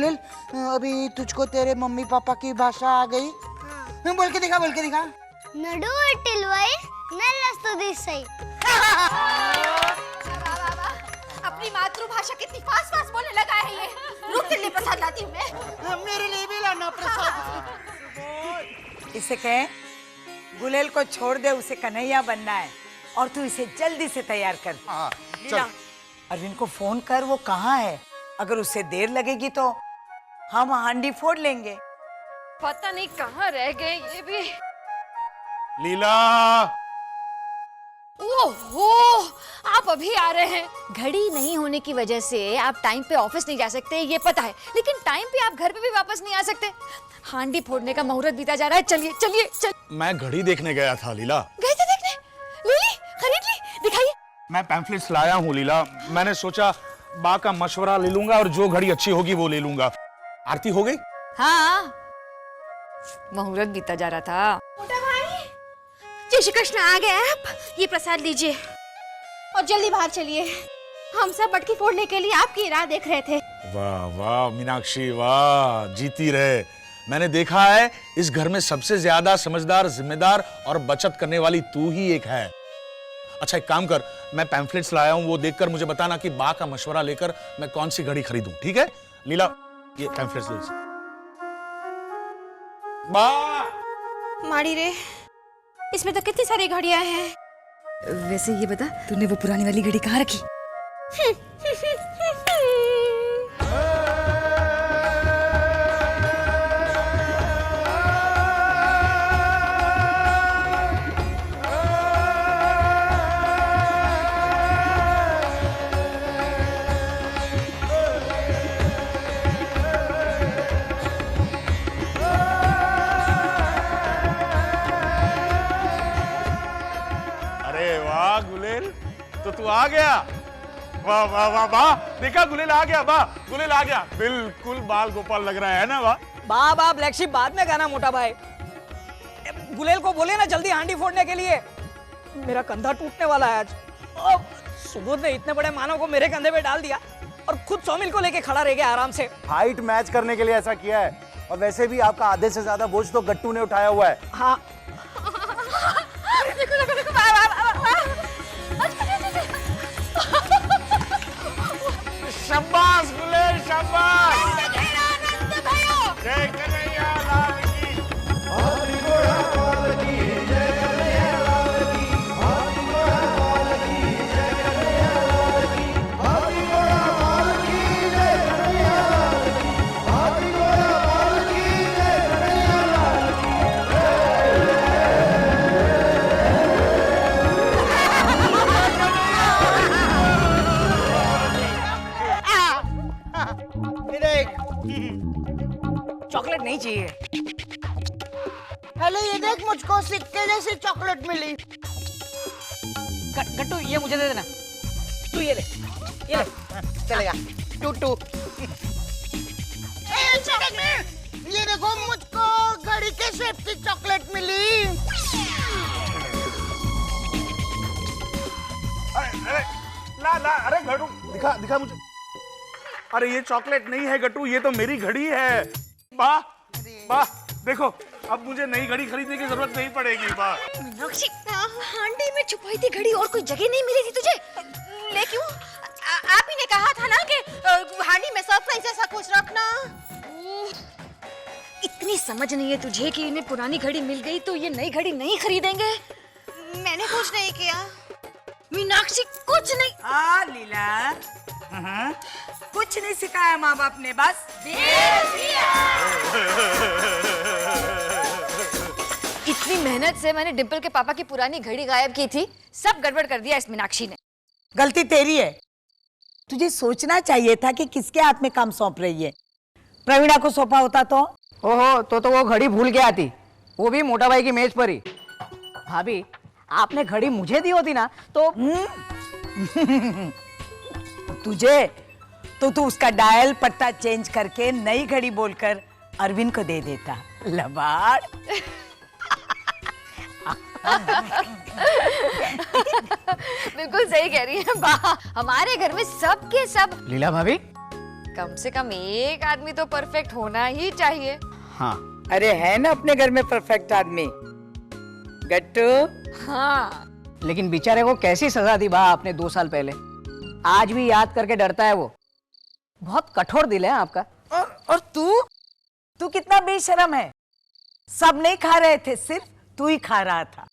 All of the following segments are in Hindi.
गुलेल, अभी तुझको तेरे मम्मी पापा की भाषा आ गई? हाँ। बोल के दिखा, बोल के दिखा। नडू टिलवाई नल्लस्तु दिसई। अपनी मातृभाषा कितनी फास्ट फास्ट बोलने लगा है ये। रुक, तेरे लिए प्रसाद लाती हूँ मैं। मेरे लिए भी लाना प्रसाद। इसे कहे गुलेल को छोड़ दे, उसे कन्हैया बनना है और तू इसे जल्दी से तैयार कर। चल। अरविंद को फोन कर, वो कहाँ है? अगर उसे देर लगेगी तो हम हांडी फोड़ लेंगे। पता नहीं कहाँ रह गए ये भी। लीला, ओहो, आप अभी आ रहे हैं। घड़ी नहीं होने की वजह से आप टाइम पे ऑफिस नहीं जा सकते, ये पता है, लेकिन टाइम पे आप घर पे भी वापस नहीं आ सकते। हांडी फोड़ने का मुहूर्त बीता जा रहा है। चलिए चलिए चल। मैं घड़ी देखने गया था लीला। गए थे देखने? ले ली? खरीद ली? दिखाइए। मैं पैम्फलेट्स लाया हूँ लीला। मैंने सोचा बा का मशवरा ले लूंगा और जो घड़ी अच्छी होगी वो ले लूंगा। आरती हो गई? हाँ, मुहूर्त बीता जा रहा था। मोटा भाई, जय श्री कृष्ण, आ गए आप। ये प्रसाद लीजिए और जल्दी बाहर चलिए। हम सब मटकी फोड़ने के लिए आपकी राह देख रहे थे। वाह वाह मीनाक्षी, वाह, जीती रहे। मैंने देखा है इस घर में सबसे ज्यादा समझदार, जिम्मेदार और बचत करने वाली तू ही एक है। अच्छा एक काम कर, मैं पैम्फलेट्स लाया हूं, वो देखकर मुझे बताना कि बा का मशवरा लेकर मैं कौन सी घड़ी खरीदूं, ठीक है? लीला, ये पैम्फलेट्स लो। बा माड़ी रे, इसमें तो कितनी सारी घड़ियां हैं। वैसे ये बता, तूने वो पुरानी वाली घड़ी कहाँ रखी? गुलेल, तो तू आ गया। वाह वाह वाह वाह, देखा गुलेल आ गया। वाह, गुलेल आ गया। बिल्कुल बाल गोपाल लग रहा है ना? वाह बा ब्लैक शिप बाद में गाना मोटा भाई। गुलेल को बोले ना जल्दी हांडी फोड़ने के लिए। मेरा कंधा टूटने वाला है आज। सुबोध ने इतने बड़े मानव को मेरे कंधे पे डाल दिया और खुद सोमिल को लेके खड़ा रह गया आराम से। हाइट मैच करने के लिए ऐसा किया है, और वैसे भी आपका आधे से ज्यादा बोझ तो गट्टू ने उठाया हुआ है। हाँ। देखो देखो देखो, शाबाश गुलेल, शाबाश। जय कन्हैया लाल की। चॉकलेट नहीं चाहिए। हेलो, ये देख, मुझको सिक्के जैसी चॉकलेट मिली। गट्टू ये मुझे दे देना। तू ये ले, ये ले। चलेगा। टू ये देखो, मुझको घड़ी के शेप की चॉकलेट मिली। अरे ला ला, अरे गट्टू दिखा दिखा मुझे। अरे ये चॉकलेट नहीं है गट्टू, ये तो मेरी घड़ी है। वाह वाह, देखो अब मुझे नई घड़ी खरीदने की जरूरत नहीं पड़ेगी। वाह, मीनाक्षी, हांडी में छुपाई थी घड़ी और कोई जगह नहीं मिली थी तुझे? ले क्यों? आप ही ने कहा था ना कि हांडी में सरप्राइज ऐसा कुछ रखना। इतनी समझ नहीं है तुझे कि इन्हें पुरानी घड़ी मिल गई तो ये नई घड़ी नहीं खरीदेंगे? मैंने कुछ नहीं किया मीनाक्षी, कुछ नहीं। हाँ लीला, कुछ नहीं सिखाया माँ बाप ने, बस इतनी मेहनत से मैंने डिम्पल के पापा की पुरानी घड़ी गायब की थी, सब गड़बड़ कर दिया इस मीनाक्षी ने। गलती तेरी है। तुझे सोचना चाहिए था कि किसके हाथ में काम सौंप रही है। प्रवीणा को सौंपा होता तो? ओहो, तो वो घड़ी भूल के आती, वो भी मोटा भाई की मेज पर ही। भाभी, आपने घड़ी मुझे दी होती ना तो तुझे तो तू उसका डायल पट्टा चेंज करके नई घड़ी बोलकर अरविंद को दे देता। लबाड़। बिल्कुल सही कह रही है बा, हमारे घर में सब के सब। लीला भाभी, कम से कम एक आदमी तो परफेक्ट होना ही चाहिए। हाँ, अरे है ना अपने घर में परफेक्ट आदमी, गट्टू। हाँ, लेकिन बेचारे को कैसी सजा दी बा आपने 2 साल पहले, आज भी याद करके डरता है वो। बहुत कठोर दिल है आपका। और तू कितना बेशरम है। सब नहीं खा रहे थे, सिर्फ तू ही खा रहा था।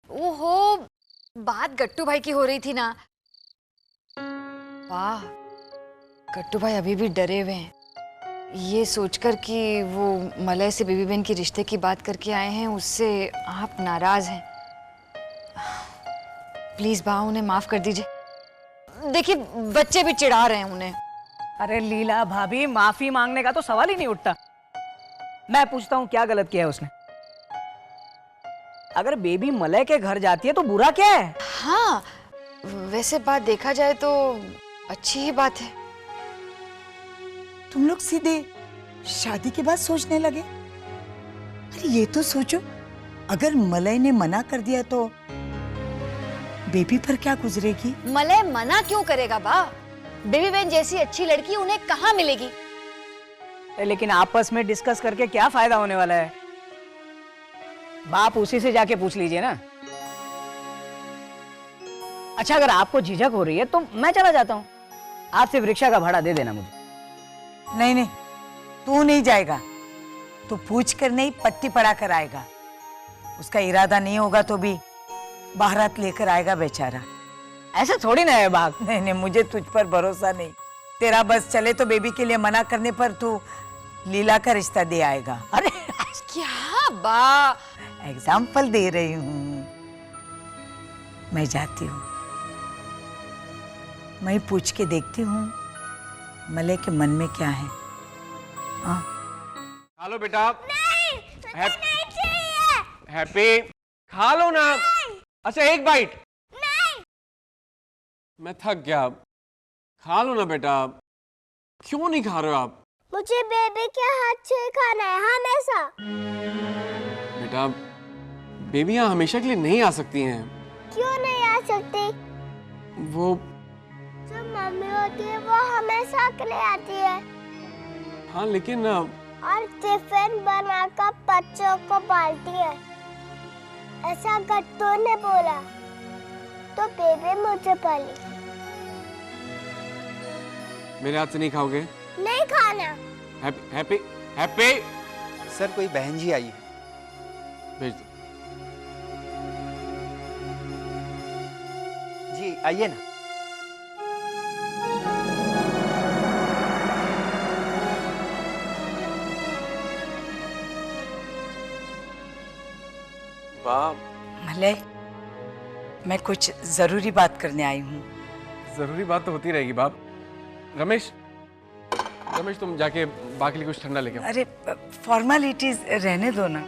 ओहो, बात गट्टू भाई की हो रही थी ना। वाह, गट्टू भाई अभी भी डरे हुए हैं, ये सोचकर कि वो मलय से बेबी बहन के रिश्ते की बात करके आए हैं, उससे आप नाराज हैं। प्लीज बा, उन्हें माफ कर दीजिए। देखिए, बच्चे भी चिढ़ा रहे हैं उन्हें। अरे लीला भाभी, माफी मांगने का तो सवाल ही नहीं उठता। मैं पूछता हूँ, क्या गलत किया है उसने? अगर बेबी मलय के घर जाती है तो बुरा क्या है? हाँ, वैसे बात देखा जाए तो अच्छी ही बात है। तुम लोग सीधे शादी के बाद सोचने लगे। अरे ये तो सोचो, अगर मलय ने मना कर दिया तो बेबी पर क्या गुजरेगी? मलय मना क्यों करेगा बा? बेबी बहन जैसी अच्छी लड़की उन्हें कहाँ मिलेगी? लेकिन आपस में डिस्कस करके क्या फायदा होने वाला है? बाप उसी से जाके पूछ लीजिए ना। अच्छा, अगर आपको झिझक हो रही है तो मैं चला जाता हूँ, आप सिर्फ रिक्शा का भाड़ा दे देना मुझे। नहीं, तू नहीं जाएगा। तू पूछ कर नहीं, पट्टी पड़ा कर आएगा। उसका इरादा नहीं होगा तो भी बारात लेकर आएगा बेचारा। ऐसा थोड़ी ना है बाप। नहीं, मुझे तुझ पर भरोसा नहीं। तेरा बस चले तो बेबी के लिए मना करने पर तू लीला का रिश्ता दे आएगा। अरे क्या बा? एग्जाम्पल दे रही हूँ। मैं जाती हूँ, मैं पूछ के देखती हूँ मलय के मन में क्या है। हाँ, खा लो बेटा। नहीं, मुझे नहीं चाहिए। हैप्पी, खा लो ना। अच्छा, एक बाइट। नहीं, मैं थक गया, खा लो ना बेटा। क्यों नहीं खा रहे हो आप? मुझे बेबी के हाथ से खाना है हमेशा। बेटा, बेबी यहाँ हमेशा के लिए नहीं आ सकती हैं। क्यों नहीं आ सकती? वो जो मम्मी होती है वो हमेशा के लिए आती है हाँ, लेकिन और टिफिन बनाकर बच्चों को पालती है। ऐसा गट्टू ने बोला तो बेबी मुझे पाली। मेरे हाथ से नहीं खाओगे? नहीं खाना। Happy, happy, happy. सर, कोई बहन जी आई है। भेज दो। जी आइए ना। वाह, मलय, मैं कुछ जरूरी बात करने आई हूँ। जरूरी बात तो होती रहेगी बाप। रमेश, तुम जाके बाकी के लिए कुछ ठंडा लेके आओ। अरे फॉर्मेलिटीज रहने दो ना।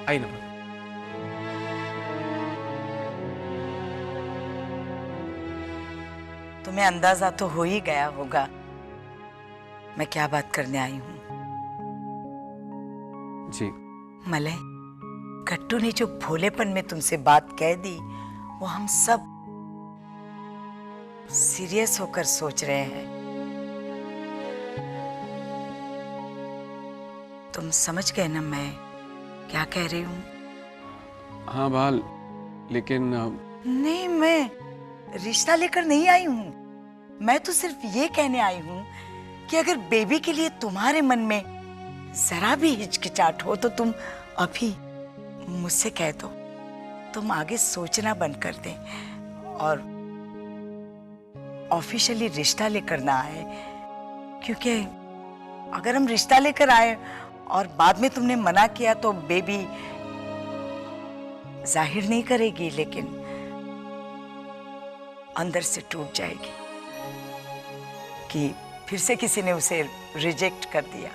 आई ना। तुम्हें अंदाजा तो हो ही गया होगा मैं क्या बात करने आई हूँ। जी। मलय, गट्टू ने जो भोलेपन में तुमसे बात कह दी वो हम सब सीरियस होकर सोच रहे हैं। तुम समझ गए ना मैं क्या कह रही हूँ? हाँ बाल, लेकिन नहीं, मैं रिश्ता लेकर नहीं आई हूँ। मैं तो सिर्फ ये कहने आई हूँ कि अगर बेबी के लिए तुम्हारे मन में जरा भी हिचकिचाहट हो तो तुम अभी मुझसे कह दो। तुम आगे सोचना बंद कर दें और ऑफिशियली रिश्ता लेकर ना आए, क्योंकि अगर हम रिश्ता लेकर आए और बाद में तुमने मना किया तो बेबी जाहिर नहीं करेगी लेकिन अंदर से टूट जाएगी कि फिर से किसी ने उसे रिजेक्ट कर दिया।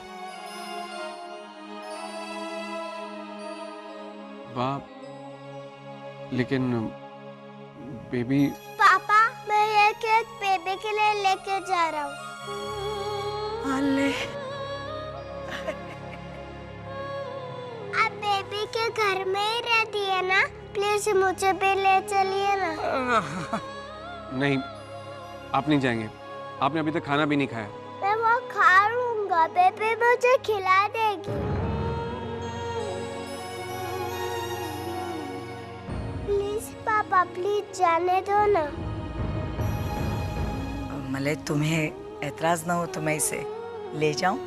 बाप, लेकिन बेबी। पापा, मैं ये केक बेबी के लिए लेके जा रहा हूँ। अले, आप बेबी के घर में ही रहती है ना? प्लीज मुझे भी ले चलिए ना। नहीं, आप नहीं जाएंगे। आपने अभी तक खाना भी नहीं खाया। मैं वो खा लूंगा, बेबी मुझे खिला देगी। प्लीज पापा, प्लीज जाने दो ना। मलय, तुम्हें एतराज ना हो तो मैं इसे ले जाऊं?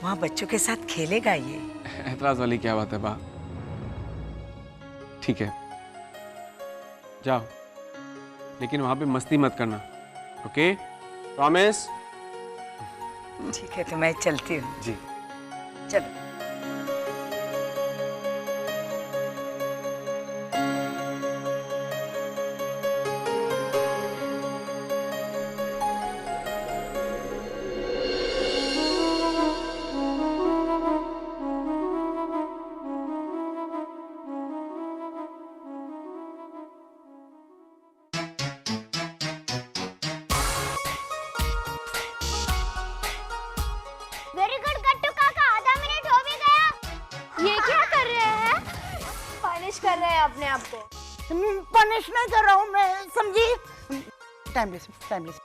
वहाँ बच्चों के साथ खेलेगा ये। एतराज वाली क्या बात है बा? ठीक है, जाओ, लेकिन वहां पे मस्ती मत करना, ओके? प्रॉमिस? ठीक है, तो मैं चलती हूँ। जी। चलो। वेरी गुड गट्टू काका, आधा मिनट हो भी गया। ये क्या कर रहे हैं? पनिश कर रहे हैं अपने आप को। पनिश नहीं कर रहा हूँ मैं, समझी? टाइमलेस।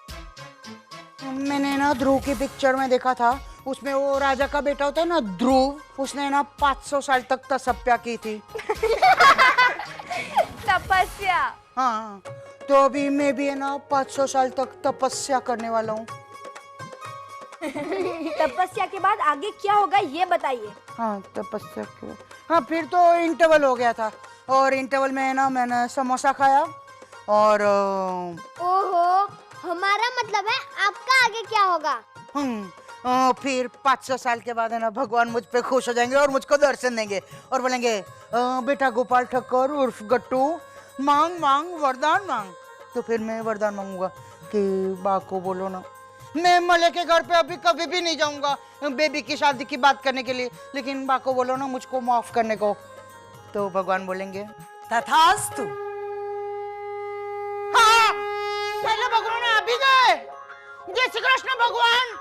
मैंने ना ध्रुव की पिक्चर में देखा था, उसमें वो राजा का बेटा होता है ना ध्रुव, उसने ना 500 साल तक तपस्या की थी। तपस्या? हाँ, तो अभी मैं भी है ना 500 साल तक तपस्या करने वाला हूँ। तपस्या के बाद आगे क्या होगा ये बताइए। हाँ, तपस्या के हाँ, फिर तो इंटरवल हो गया था, और इंटरवल में ना मैंने समोसा खाया और ओहो, हमारा मतलब है आपका आगे क्या होगा? फिर 500 साल के बाद है ना भगवान मुझ पे खुश हो जाएंगे और मुझको दर्शन देंगे और बोलेंगे बेटा गोपाल ठक्कर उर्फ गट्टू, मांग मांग वरदान मांग। तो फिर मैं वरदान मांगूंगा कि बा को बोलो ना, मैं मले के घर पे अभी कभी भी नहीं जाऊंगा बेबी की शादी की बात करने के लिए, लेकिन बा को बोलो ना मुझको माफ करने को। तो भगवान बोलेंगे तथास्तु। हाँ, पहले भगवान आ भी गए। जय श्री कृष्ण भगवान।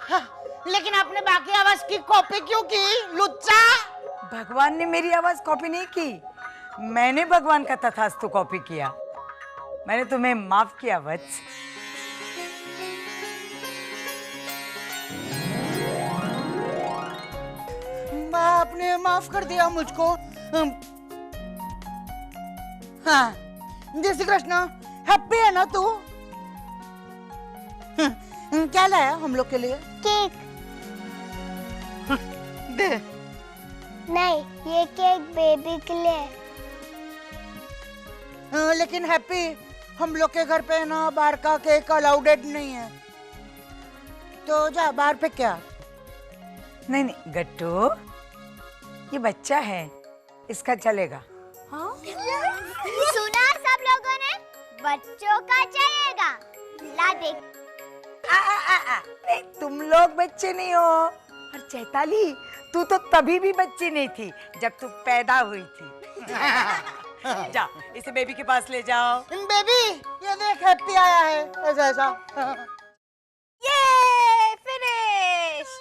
हाँ, लेकिन आपने बाकी आवाज की कॉपी क्यों की, लुच्चा? भगवान ने मेरी आवाज कॉपी नहीं की, मैंने भगवान का तथास्तु कॉपी किया। मैंने तुम्हें माफ किया वत्स। आपने माफ कर दिया मुझको। हाँ, जय श्री कृष्ण। हैप्पी है ना तू? क्या लाया हम लोग के लिए? केक। दे। नहीं, ये केक बेबी के लिए। लेकिन हैप्पी, हम लोग के घर पे ना बाहर का केक अलाउडेड नहीं है, तो जा बाहर पे क्या? नहीं नहीं गट्टू, ये बच्चा है, इसका चलेगा। हाँ? सुना सब लोगों ने, बच्चों का चलेगा। ला देख। नहीं, तुम लोग बच्चे नहीं हो। और चैताली, तू तो तभी भी बच्ची नहीं थी जब तू पैदा हुई थी। जा, इसे बेबी के पास ले जाओ। बेबी, ये देख हैप्पी आया है, ऐसा ऐसा। ये फिनिश।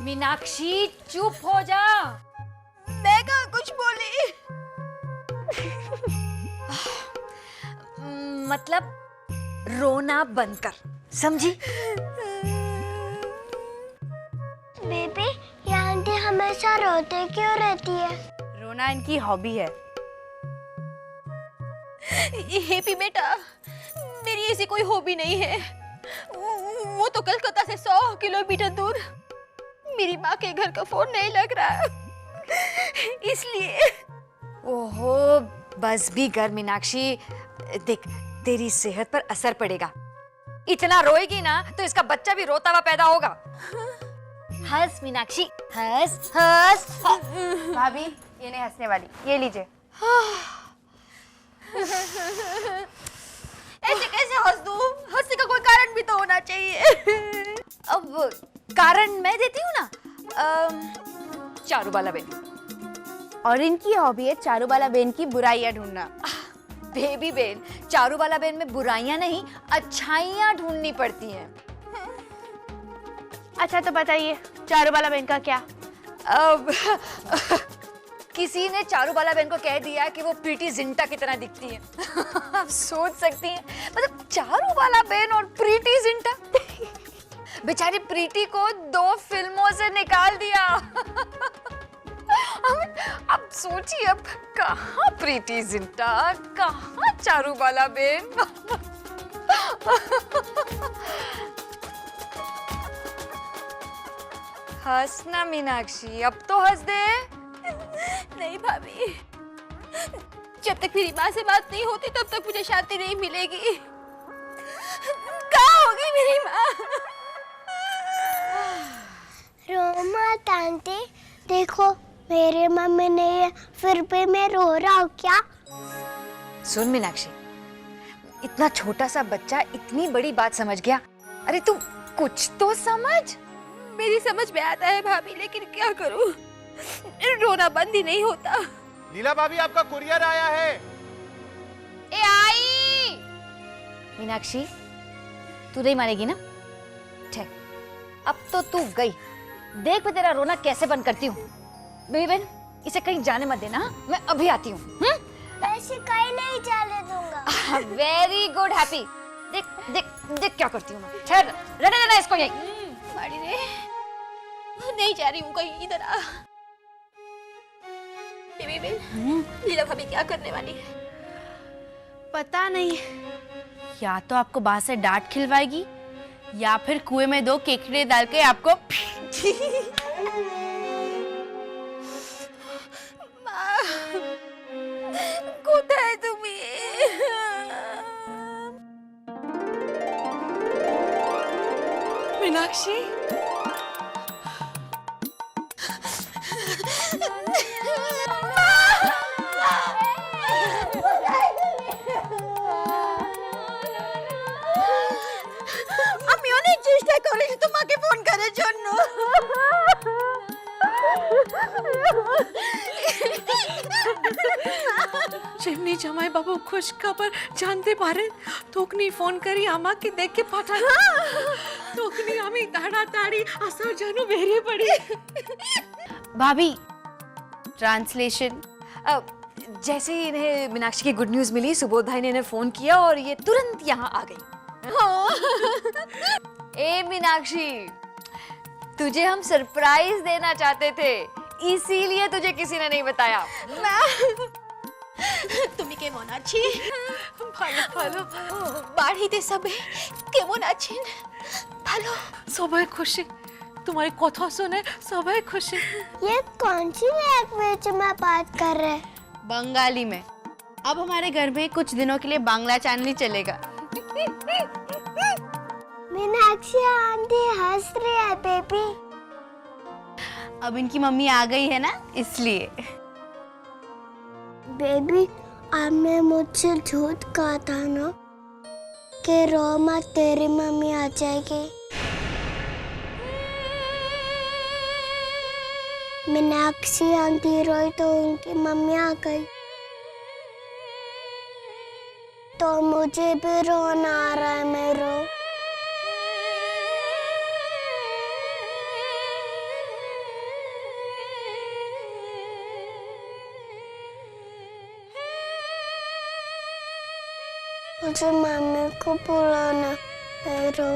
मीनाक्षी चुप हो जा। मैं कहाँ कुछ बोली? मतलब रोना बंद कर, समझी? बेबी, ये आंटी हमेशा रोते क्यों रहती है? रोना इनकी हॉबी है। हेपी बेटा, मेरी ऐसी कोई हॉबी नहीं है। वो तो कलकत्ता से 100 किलोमीटर दूर मेरी माँ के घर का फोन नहीं लग रहा, इसलिए। ओहो, बस भी कर मीनाक्षी। देख, तेरी सेहत पर असर पड़ेगा। इतना रोएगी ना तो इसका बच्चा भी रोता हुआ पैदा होगा। हंस मीनाक्षी, हंस हंस। भाभी, ये नहीं हंसने वाली, ये लीजिए। ऐसे कैसे हंस दूं? हंसने का कोई कारण भी तो होना चाहिए। अब कारण मैं देती हूँ ना। चारूबाला बेन। और इनकी हॉबी है चारूबाला बेन की बुराइयां ढूंढना। बेबी बेन, चारूबाला बेन में बुराइयां नहीं, अच्छाइयां ढूंढनी पड़ती हैं। अच्छा तो बताइए, चारूबाला बेन का क्या? अब किसी ने चारूबाला बहन को कह दिया कि वो प्रीति जिंटा की तरह दिखती है। आप सोच सकती हैं, मतलब चारूबाला बहन और प्रीति जिंटा। बेचारी प्रीति को 2 फिल्मों से निकाल दिया। अब सोचिए, अब कहाँ प्रीति जिंटा, कहाँ चारूबाला बहन। हंसना मीनाक्षी, अब तो हंस दे। नहीं भाभी, जब तक मेरी माँ से बात नहीं होती तब तक मुझे शांति नहीं मिलेगी। कहाँ होगी मेरी माँ? रोमा आंटी, देखो मेरे मम्मी नहीं है, फिर भी मैं रो रहा हूँ क्या? सुन मीनाक्षी, इतना छोटा सा बच्चा इतनी बड़ी बात समझ गया। अरे तू कुछ तो समझ। मेरी समझ में आता है भाभी, लेकिन क्या करूँ, रोना बंद ही नहीं होता। लीला भाभी, आपका कुरियर आया है। ए आई। मीनाक्षी, तू नहीं मानेगी ना? ठीक, अब तो तू गई। देख मैं तेरा रोना कैसे बंद करती हूँ। बेबी बहन, इसे कहीं जाने मत देना, मैं अभी आती हूँ। ऐसे कहीं नहीं जाने दूंगा। Very good happy. देख देख देख क्या करती हूँ मैं। ठहर, रहने देना इसको यहीं। मारी रे, नहीं जा रही हूँ कहीं, इधर आ। बेबी बहन, लीला भाभी क्या करने वाली है? पता नहीं, या तो आपको बाहर से डांट खिलवाएगी या फिर कुएं में 2 केकड़े डाल के आपको। কোথায় তুমি? मीनाक्षी, আমি অনেক চেষ্টা করেছি তোমাকে ফোন করার জন্য। যেমনি জামাই বাবু খুশ খবর জানতে পারেন তখনই ফোন করি আমাকে দেখে পাঠান। তখনই আমি তাড়াতাড়ি আসার জন্য বেরিয়ে পড়ি। भाभी, ट्रांसलेशन। जैसे ही इन्हें मीनाक्षी की गुड न्यूज मिली, सुबोध भाई ने इन्हें फोन किया और ये तुरंत यहाँ आ गई। ए मीनाक्षी, तुझे हम सरप्राइज देना चाहते थे, इसीलिए तुझे किसी ने नहीं बताया। তুমি কেমন আছি? ভালো ভালো। বাড়িতে সবাই কেমন আছেন? ভালো। সবাই খুশি, तुम्हारी कथा सुने सबाई खुशी। ये कौन सी लैंग्वेज में बात कर रहे हैं? बंगाली में। अब हमारे घर में कुछ दिनों के लिए बांग्ला चैनल ही चलेगा। मीनाक्षी आंटी हंस रही है बेबी। अब इनकी मम्मी आ गई है ना, इसलिए। बेबी, आपने मुझसे झूठ कहा था ना कि रोमा तेरी मम्मी आ जाएगी। मीनाक्षी आंटी रोई तो उनकी मम्मी आ गई, तो मुझे भी रोना आ रहा है। मैं रो। मुझे मम्मी को बुलाना, मैं रो।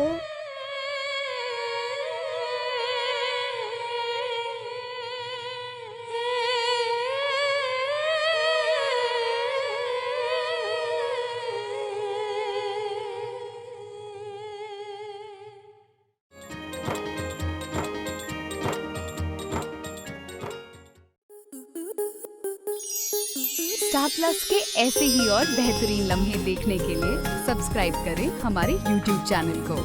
स्टार प्लस के ऐसे ही और बेहतरीन लम्हे देखने के लिए सब्सक्राइब करें हमारे YouTube चैनल को।